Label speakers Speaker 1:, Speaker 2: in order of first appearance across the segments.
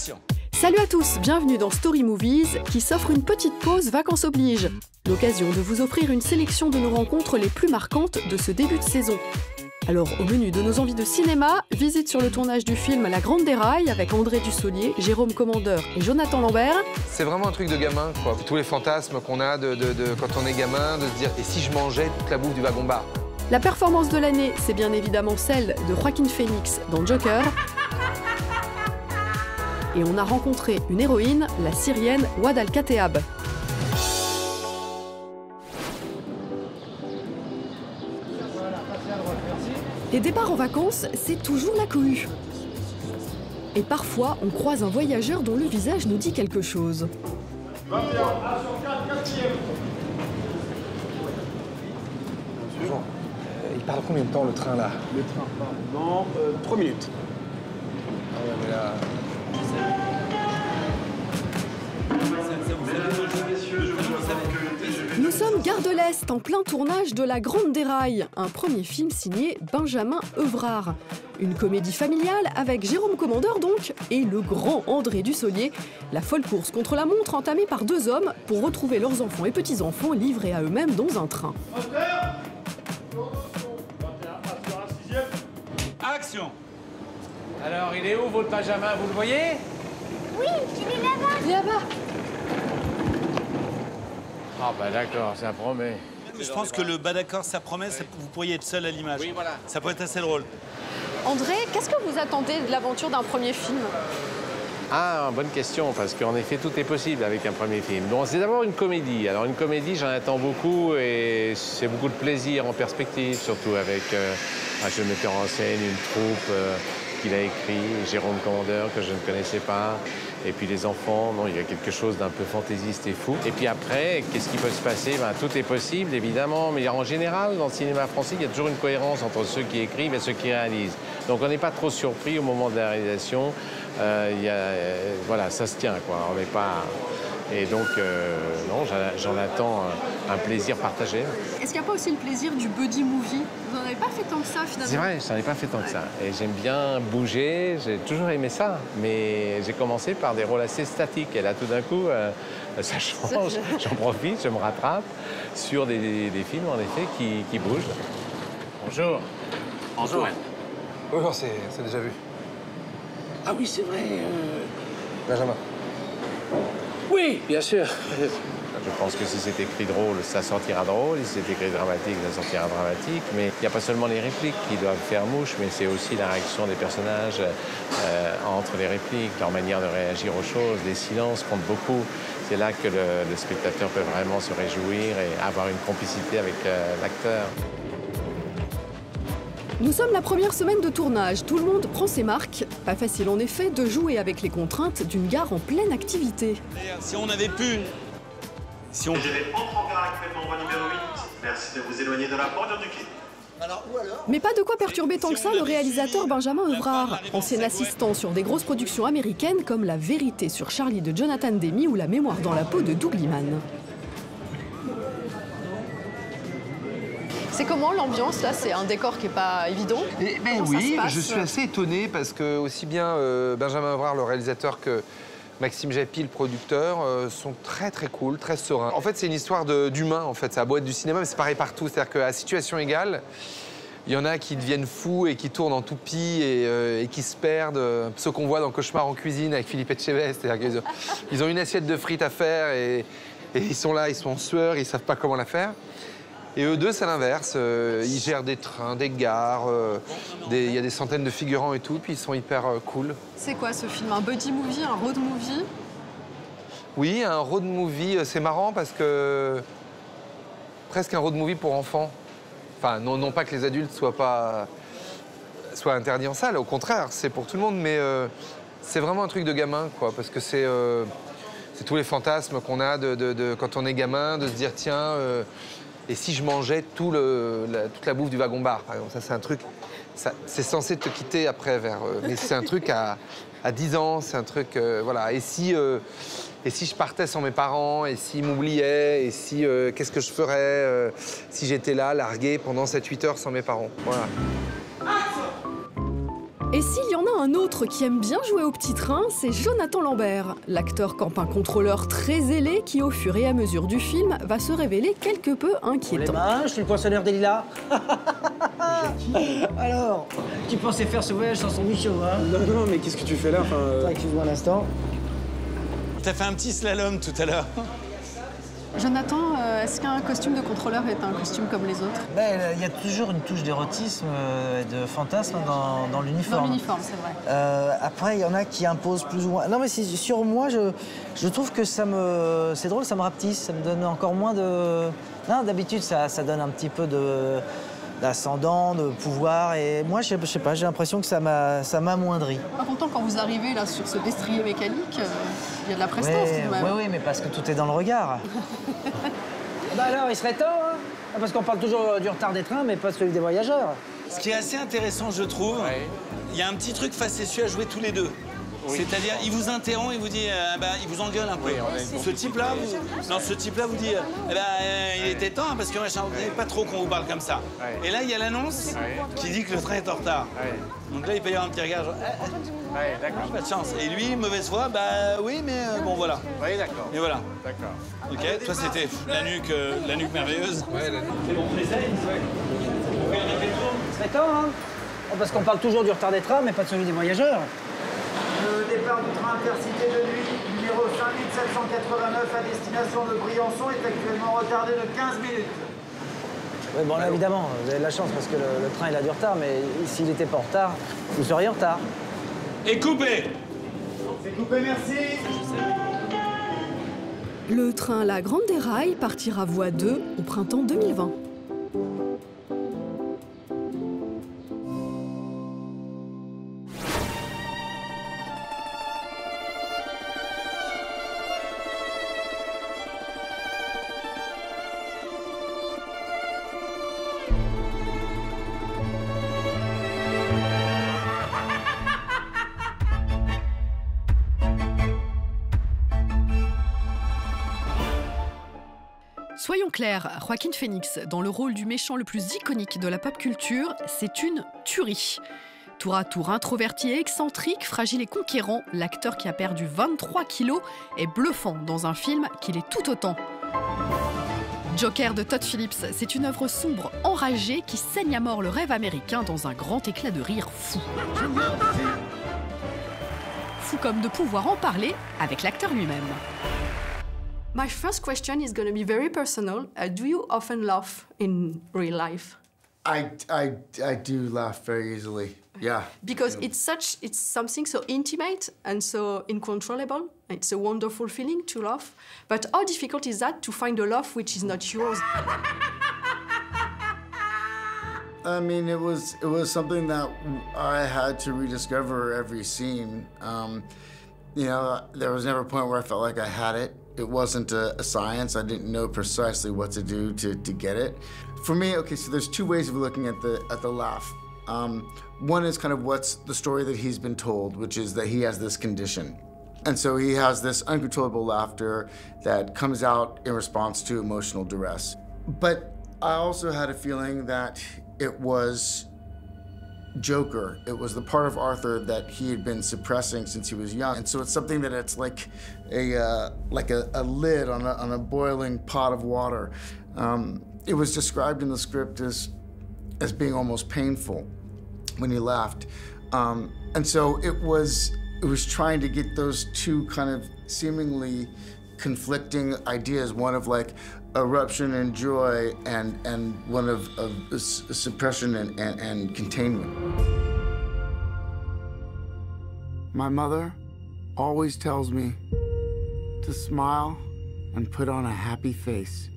Speaker 1: Action.
Speaker 2: Salut à tous, bienvenue dans Story Movies qui s'offre une petite pause vacances oblige. L'occasion de vous offrir une sélection de nos rencontres les plus marquantes de ce début de saison. Alors, au menu de nos envies de cinéma, visite sur le tournage du film La Grande Déraille avec André Dussolier, Jérôme Commandeur et Jonathan Lambert.
Speaker 3: C'est vraiment un truc de gamin, quoi. Tous les fantasmes qu'on a quand on est gamin, de se dire « et si je mangeais toute la bouffe du wagon-bar ?»
Speaker 2: La performance de l'année, c'est bien évidemment celle de Joaquin Phoenix dans Joker. Et on a rencontré une héroïne, la Syrienne Ouad Al-Kateab. Les départs en vacances, c'est toujours la cohue. Et parfois, on croise un voyageur dont le visage nous dit quelque chose.
Speaker 3: Il parle combien de temps le train là?
Speaker 4: Le train part dans 3 minutes.
Speaker 3: Ah ouais, mais là...
Speaker 2: Nous sommes gare de l'Est, en plein tournage de La Grande Déraille, un premier film signé Benjamin Evrard. Une comédie familiale avec Jérôme Commandeur donc, et le grand André Dussolier. La folle course contre la montre entamée par deux hommes pour retrouver leurs enfants et petits-enfants livrés à eux-mêmes dans un train.
Speaker 1: Action. Alors, il est où votre Benjamin? Vous le voyez?
Speaker 5: Oui, il est là-bas.
Speaker 2: Là-bas.
Speaker 1: Ah bah d'accord, ça promet.
Speaker 6: Je pense que le bas d'accord, ça promet, vous pourriez être seul à l'image. Oui, voilà. Ça pourrait être assez drôle.
Speaker 2: André, qu'est-ce que vous attendez de l'aventure d'un premier film?
Speaker 7: Ah, bonne question, parce qu'en effet, tout est possible avec un premier film. Bon, c'est d'abord une comédie. Alors, une comédie, j'en attends beaucoup et c'est beaucoup de plaisir en perspective, surtout avec un jeune metteur en scène, une troupe qu'il a écrit, Jérôme Commandeur, que je ne connaissais pas. Et puis les enfants, non, il y a quelque chose d'un peu fantaisiste et fou. Et puis après, qu'est-ce qui peut se passer? Ben, tout est possible, évidemment, mais en général, dans le cinéma français, il y a toujours une cohérence entre ceux qui écrivent et ceux qui réalisent. Donc on n'est pas trop surpris au moment de la réalisation. Voilà, ça se tient, quoi. On n'est pas... Et donc, non, j'en attends un plaisir partagé.
Speaker 2: Est-ce qu'il n'y a pas aussi le plaisir du buddy movie? Vous n'en avez pas fait tant que ça, finalement?
Speaker 7: C'est vrai, j'en ai pas fait tant que ça. Et j'aime bien bouger, j'ai toujours aimé ça. Mais j'ai commencé par des rôles assez statiques. Et là, tout d'un coup, ça change. J'en profite, je me rattrape sur des films, en effet, qui bougent.
Speaker 1: Bonjour. Antoine.
Speaker 3: Oui, c'est déjà vu.
Speaker 1: Ah oui, c'est vrai.
Speaker 3: Benjamin.
Speaker 1: Oui, bien sûr.
Speaker 7: Je pense que si c'est écrit drôle, ça sortira drôle. Si c'est écrit dramatique, ça sortira dramatique. Mais il n'y a pas seulement les répliques qui doivent faire mouche, mais c'est aussi la réaction des personnages entre les répliques, leur manière de réagir aux choses, les silences comptent beaucoup. C'est là que le spectateur peut vraiment se réjouir et avoir une complicité avec l'acteur.
Speaker 2: Nous sommes la première semaine de tournage, tout le monde prend ses marques. Pas facile en effet de jouer avec les contraintes d'une gare en pleine activité.
Speaker 6: Si on avait pu... Si on...
Speaker 8: Entre en gare actuellement, voie numéro 8. Merci de vous éloigner de la bordure du quai.
Speaker 2: Mais pas de quoi perturber tant que ça le réalisateur Benjamin Evrard, ancien assistant sur des grosses productions américaines comme La Vérité sur Charlie de Jonathan Demme ou La Mémoire dans la peau de Doug Liman. C'est comment l'ambiance là? C'est un décor qui n'est pas évident.
Speaker 3: Oui, je suis assez étonné parce que aussi bien Benjamin Evrard, le réalisateur, que Maxime Japy, le producteur, sont très très cool, très sereins. En fait, c'est une histoire d'humain, en fait. Ça a beau être du cinéma, mais c'est pareil partout. C'est-à-dire qu'à situation égale, il y en a qui deviennent fous et qui tournent en toupie et qui se perdent. Ce qu'on voit dans Cauchemar en cuisine avec Philippe Etchebest. C'est-à-dire qu'ils ont une assiette de frites à faire et ils sont là, ils sont en sueur, ils ne savent pas comment la faire. Et eux deux, c'est l'inverse. Ils gèrent des trains, des gares, il y a des centaines de figurants et tout, puis ils sont hyper cool.
Speaker 2: C'est quoi ce film? Un buddy movie, un road movie?
Speaker 3: Oui, un road movie, c'est marrant parce que... Presque un road movie pour enfants. Enfin, non pas que les adultes soient interdits en salle, au contraire, c'est pour tout le monde, mais c'est vraiment un truc de gamin, quoi, parce que c'est tous les fantasmes qu'on a quand on est gamin, de se dire, tiens... Et si je mangeais toute la bouffe du wagon-bar, par exemple, ça c'est un truc, c'est censé te quitter après mais c'est un truc à 10 ans, c'est un truc, voilà. Et si je partais sans mes parents, et s'ils m'oubliaient, et si, qu'est-ce que je ferais si j'étais là, largué pendant 7-8 heures sans mes parents, voilà.
Speaker 2: Et s'il y en a un autre qui aime bien jouer au petit train, c'est Jonathan Lambert. L'acteur campe un contrôleur très zélé qui, au fur et à mesure du film, va se révéler quelque peu inquiétant.
Speaker 9: Les mains, je suis le poinçonneur des lilas. Alors, tu pensais faire ce voyage sans son bichot, hein?
Speaker 4: Non, mais qu'est-ce que tu fais là?
Speaker 9: Excuse-moi un instant.
Speaker 6: T'as fait un petit slalom tout à l'heure.
Speaker 2: Jonathan, est-ce qu'un costume de contrôleur est un costume comme les autres?
Speaker 9: Il y a toujours une touche d'érotisme et de fantasme dans l'uniforme.
Speaker 2: Dans l'uniforme, c'est vrai.
Speaker 9: Après, il y en a qui imposent plus ou moins. Non, mais sur moi, je trouve que c'est drôle, ça me rapetisse, ça me donne encore moins de. Non, d'habitude, ça donne un petit peu d'ascendant, de pouvoir. Et moi, je sais pas, j'ai l'impression que ça m'amoindrit.
Speaker 2: Pas content quand vous arrivez là sur ce destrier mécanique, il y a de la prestance tout de même.
Speaker 9: Oui, mais parce que tout est dans le regard. Bah alors, il serait temps, hein? Parce qu'on parle toujours du retard des trains, mais pas celui des voyageurs.
Speaker 6: Ce qui est assez intéressant, je trouve, il y a un petit truc facétieux à jouer tous les deux. Oui. C'est-à-dire, il vous interrompt et vous dit, il vous engueule un peu. Oui, ce type-là, vous dit, il était temps, hein, parce que machin, vous n'avez pas trop qu'on vous parle comme ça. Ouais. Et là, il y a l'annonce qui dit que le train est en retard. Ouais. Donc là, il peut y avoir un petit regard, genre, d'accord. Pas de chance. Et lui, mauvaise foi, oui, mais bon, voilà.
Speaker 1: Oui, d'accord.
Speaker 6: Et voilà.
Speaker 1: D'accord.
Speaker 6: Ok, toi, c'était la nuque merveilleuse.
Speaker 3: Ouais, la nuque.
Speaker 6: C'est bon, on essaye. On fait un tour.
Speaker 9: Il serait temps, hein? Parce qu'on parle toujours du retard des trains, mais pas de celui des voyageurs.
Speaker 10: Le départ du train Intercité de nuit, numéro 5789 à destination de Briançon, est actuellement retardé de 15 minutes.
Speaker 9: Oui, bon, là, évidemment, vous avez de la chance parce que le train, il a du retard, mais s'il n'était pas en retard, vous seriez en retard.
Speaker 6: Et coupé!
Speaker 10: C'est coupé, merci.
Speaker 2: Le train La Grande Déraille partira voie 2 au printemps 2020. Soyons clairs, Joaquin Phoenix, dans le rôle du méchant le plus iconique de la pop culture, c'est une tuerie. Tour à tour introverti et excentrique, fragile et conquérant, l'acteur qui a perdu 23 kilos est bluffant dans un film qu'il est tout autant. Joker de Todd Phillips, c'est une œuvre sombre, enragée, qui saigne à mort le rêve américain dans un grand éclat de rire fou. Fou comme de pouvoir en parler avec l'acteur lui-même. My first question is going to be very personal. Do you often laugh in real life?
Speaker 11: I do laugh very easily. Yeah.
Speaker 2: Because it's something so intimate and so uncontrollable. It's a wonderful feeling to laugh. But how difficult is that to find a laugh which is not yours?
Speaker 11: I mean, it was something that I had to rediscover every scene. You know, there was never a point where I felt like I had it. It wasn't a science. I didn't know precisely what to do to get it. For me, okay, so there's two ways of looking at the laugh. One is kind of what's the story that he's been told, which is that he has this condition. And so he has this uncontrollable laughter that comes out in response to emotional duress. But I also had a feeling that it was Joker. It was the part of Arthur that he had been suppressing since he was young. And so it's something that it's like a lid on a boiling pot of water. It was described in the script as being almost painful when he laughed. And so it was trying to get those two kind of seemingly conflicting ideas, one of like eruption and joy and one of suppression and containment.
Speaker 10: My mother always tells me to smile and put on a happy face.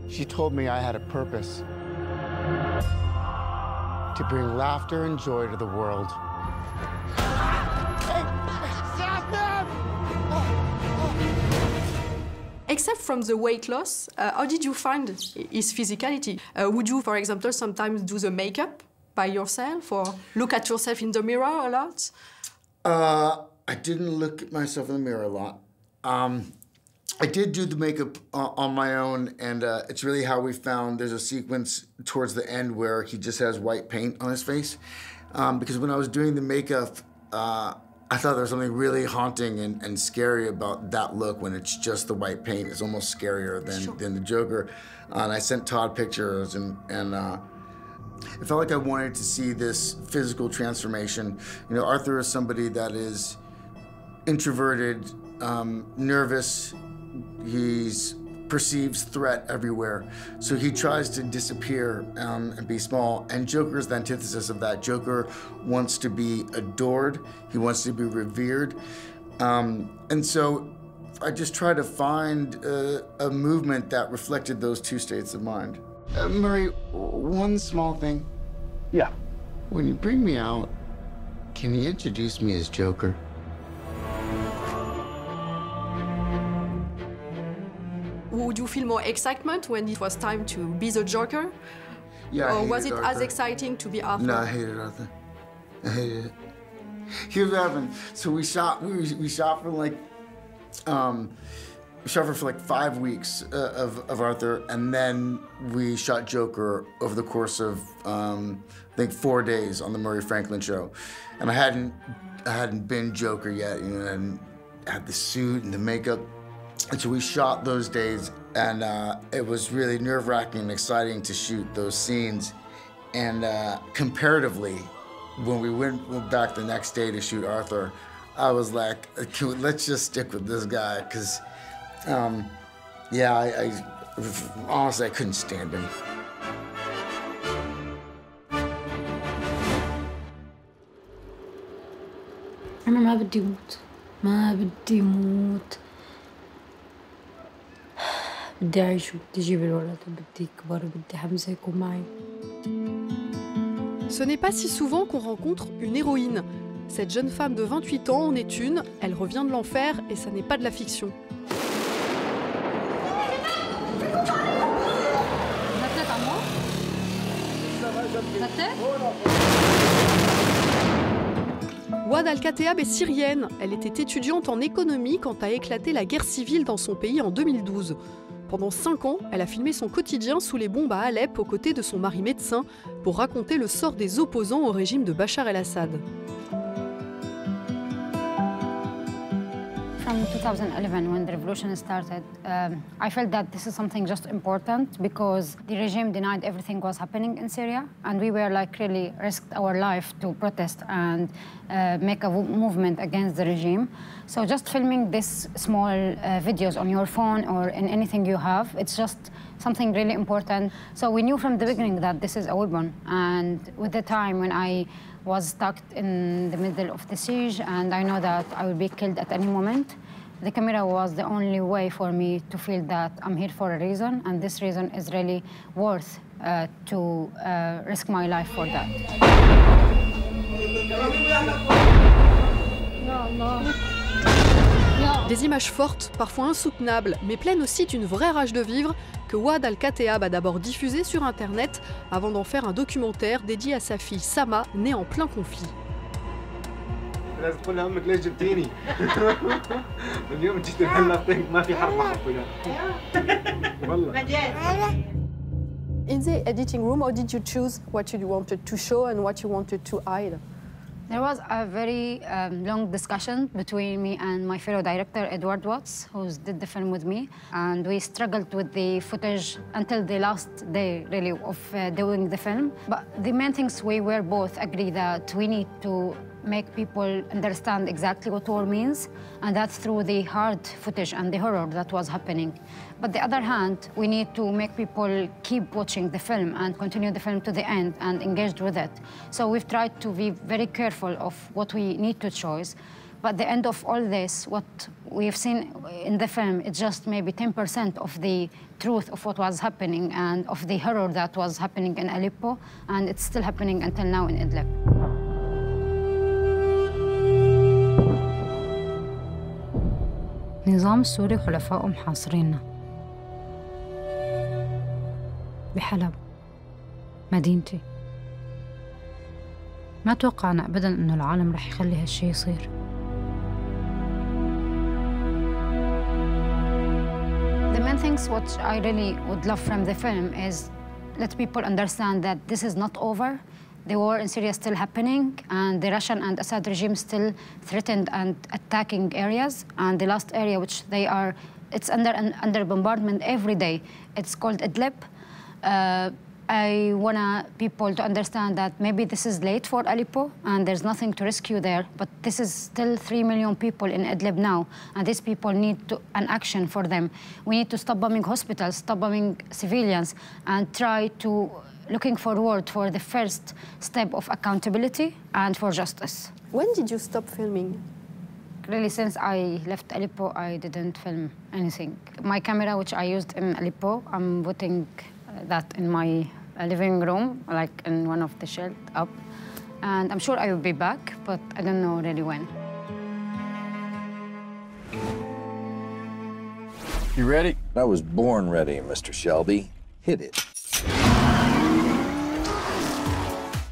Speaker 10: She told me I had a purpose, to bring laughter and joy to the world.
Speaker 2: Except from the weight loss, how did you find his physicality? Would you, for example, sometimes do the makeup by yourself or look at yourself in the mirror a lot?
Speaker 11: I didn't look at myself in the mirror a lot. I did do the makeup on my own, and it's really how we found there's a sequence towards the end where he just has white paint on his face. Because when I was doing the makeup, I thought there was something really haunting and scary about that look when it's just the white paint. It's almost scarier than the Joker. And I sent Todd pictures, and it felt like I wanted to see this physical transformation. You know, Arthur is somebody that is introverted, nervous. He perceives threat everywhere. So he tries to disappear and be small. And Joker is the antithesis of that. Joker wants to be adored. He wants to be revered. And so I just tried to find a movement that reflected those two states of mind. Murray, one small thing.
Speaker 4: Yeah.
Speaker 11: When you bring me out, can you introduce me as Joker?
Speaker 2: Would you feel more excitement when it was time to be the Joker?
Speaker 11: Yeah,
Speaker 2: or was it
Speaker 11: Arthur.
Speaker 2: as exciting to be Arthur?
Speaker 11: No, I hated Arthur. I hated it. Here's what happened. So we shot for like, we shot for like 5 weeks of Arthur, and then we shot Joker over the course of I think 4 days on the Murray Franklin show, and I hadn't been Joker yet. You know, I hadn't had the suit and the makeup, and so we shot those days, and it was really nerve-wracking and exciting to shoot those scenes, and comparatively, when we went back the next day to shoot Arthur, I was like, let's just stick with this guy, because, yeah, I honestly, I couldn't stand him.
Speaker 12: أنا ما بدي أموت، ما بدي أموت. بدي أعيش وبدي أجيب الولد وبدي أكبر وبدي حمزة يكون معي.
Speaker 2: Ce n'est pas si souvent qu'on rencontre une héroïne. Cette jeune femme de 28 ans en est une, elle revient de l'enfer et ça n'est pas de la fiction. Ouad Al-Kateab est syrienne. Elle était étudiante en économie quand a éclaté la guerre civile dans son pays en 2012. Pendant 5 ans, elle a filmé son quotidien sous les bombes à Alep aux côtés de son mari médecin pour raconter le sort des opposants au régime de Bachar el-Assad.
Speaker 12: From 2011, when the revolution started, I felt that this is something just important because the regime denied everything was happening in Syria, and we were like really risked our life to protest and make a movement against the regime. So just filming this small videos on your phone or in anything you have, it's just something really important. So we knew from the beginning that this is a weapon, and with the time when I was stuck in the middle of the siege and I know that I will be killed at any moment, the camera was the only way for me to feel that I'm here for a reason, and this reason is really worth to risk my life for that.
Speaker 2: Des images fortes, parfois insoutenables, mais pleines aussi d'une vraie rage de vivre que Ouad Al-Kateab a d'abord diffusé sur Internet avant d'en faire un documentaire dédié à sa fille Sama, née en plein conflit.
Speaker 4: لازم تقول لأمك ليش جبتيني؟ اليوم جيت لهلا ما في حرب حرفيا. والله.
Speaker 2: In the editing room, how did you choose what you wanted to show and what you wanted to hide?
Speaker 12: There was a very long discussion between me and my fellow director, Edward Watts, who did the film with me. And we struggled with the footage until the last day, really, of doing the film. But the main things we were both agree that we need to make people understand exactly what war means, and that's through the hard footage and the horror that was happening. But the other hand, we need to make people keep watching the film and continue the film to the end and engaged with it. So we've tried to be very careful of what we need to choose. But the end of all this, what we've seen in the film, it's just maybe 10% of the truth of what was happening and of the horror that was happening in Aleppo, and it's still happening until now in Idlib. النظام السوري وحلفائه محاصريننا بحلب مدينتي. ما توقعنا أبداً إنه العالم رح يخلي هالشي يصير. things what I really would love from the film is let people understand that this is not over. The war in Syria is still happening, and the Russian and Assad regime still threatened and attacking areas. And the last area which they are, it's under bombardment every day. It's called Idlib. I want people to understand that maybe this is late for Aleppo and there's nothing to rescue there, but this is still 3 million people in Idlib now, and these people need an action for them. We need to stop bombing hospitals, stop bombing civilians, and try to looking forward for the first step of accountability and for justice.
Speaker 2: When did you stop filming?
Speaker 12: Really, since I left Aleppo, I didn't film anything. My camera, which I used in Aleppo, I'm putting that in my living room, like in one of the shelves up. And I'm sure I will be back, but I don't know really when.
Speaker 13: You ready? I was born ready, Mr. Shelby. Hit it.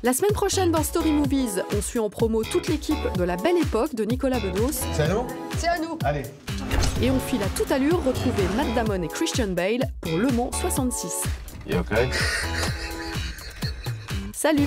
Speaker 2: La semaine prochaine dans Story Movies, on suit en promo toute l'équipe de La Belle Époque de Nicolas Bedos.
Speaker 4: C'est à nous?
Speaker 2: C'est à nous.
Speaker 4: Allez.
Speaker 2: Et on file à toute allure retrouver Matt Damon et Christian Bale pour Le Mans 66.
Speaker 7: You okay?
Speaker 2: Salut!